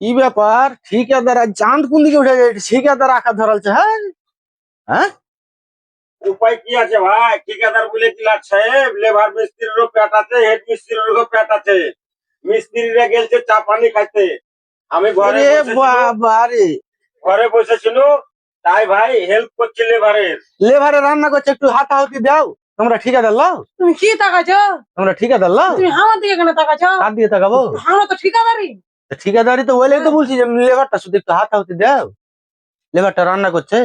কি ব্যাপার? ঠিকাদার আজ চাঁদ কোন দিকে উঠে যায়? ঠিকাদার আঁকা ধরালছে। হ্যাঁ হ্যাঁ, উপায় কি আছে ভাই? ঠিকাদার বলে কি লাট সাহেব, লেবার মিস্ত্রিরও পেট আছে, হেড মিস্ত্রিরও পেট আছে। মিস্ত্রিরা গেলছে চা পানি খাইতে, আমি ঘরে রে বসেছিল, বাবা রে। ঘরে বসেছিল, তাই ভাই হেল্প করছি লেবারের। লেভারে রান্না করছে, একটু হাতাহাতি দাও। তোমরা ঠিকাদার লাও, তুমি কি তাকাছো? তোমরা ঠিকাদার লাও। তুমি আমার দিকে কেন তাকাছো? কার দিকে তাকাবো? আমরা তো ঠিকাদারি। ঠিকাদারি তো বলেই তো বলছি যে লেবারটা শুধু একটু হাতাহাতি দাও। লেবারটা রান্না করছে,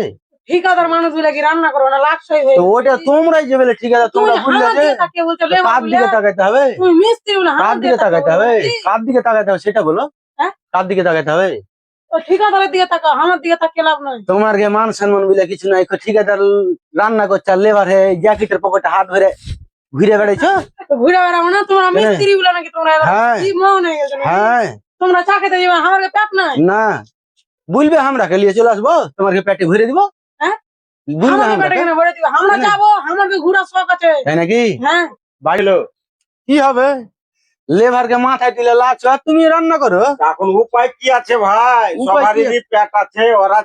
ঠিকাদার মানুষ বলে কি রান্না করবে না? লাকসাই হয়ে তো ওটা তোমরাই যে বলে ঠিকাদার, তুমি তোমরা বললে আমার যে দিকে তাকিয়ে বলছো তো লেবার কার বলে? দিকে তাকাইতে হবে? তুমি মিস্ত্রি বলে কার আমার দিকে দিকে তাকাইতে হবে? কার দিকে তাকাইতে হবে সেটা বলো। হ্যাঁ? কার দিকে তাকাইতে হবে? ঠিকাদারের দিকে তাকাও, আমার দিকে তাকিয়ে লাভ নাই। তোমার গে মান সম্মান বলে কিছু নাই। ঠিকাদার রান্না করছে আর লেবার হে জ্যাকেটের পকেটে হাত ধরে ঘুরে বেড়াইছো। তো ঘুরে বেড়াবো না? তোমরা মিস্ত্রি বলে নাকি? তোমরা হ্যাঁ। কি মন হয়ে গেছে নাকি? হ্যাঁ তোমরা চা খেতে যাবে, আমার পেট নাই। না, বলবে আমরা লিয়ে চলে আসবো, তোমার পেটে ভরে দিব। হ্যাঁ? বলবে আমাকে আমরা, পেটে কেন ভরে দিবে? আমরা হ্যাঁ। যাবো, আমাকে ঘোরার শখ আছে। তাই নাকি? হ্যাঁ। বাড়িলো কি হবে? লেবারকে মাথায় দিলে লাচ, আর তুমি রান্না করো। এখন উপায় কি আছে ভাই? উপায় কি সবারই পেট আছে, ওরা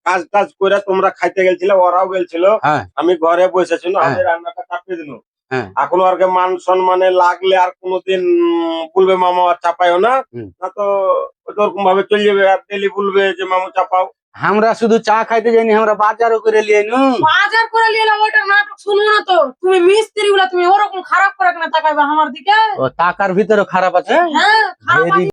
কাজ টাজ করে তোমরা খাইতে গেছিল, ওরাও গেছিল, হ্যাঁ আমি ঘরে বসেছিল, হ্যাঁ। আমি রান্নাটা চাপিয়ে দিল। হ্যাঁ এখন ওরকে মান সম্মানে লাগলে আর কোনোদিন বলবে মামা আর চাপাইও না, হুম। না তো ওরকম ভাবে চলে যাবে, আর ডেলি বলবে যে মামু চাপাও। আমরা শুধু চা খাইতে যাইনি, আমরা বাজারও করে লিয়ে নু। বাজার করে নিয়ে এলাম, ওইটা নাটক শুনবো না তো। তুমি মিস্ত্রি বলে তুমি ওরকম খারাপ করে কেন তাকাইবে আমার দিকে? ও টাকার ভিতরে খারাপ আছে। হ্যাঁ, খারাপ Very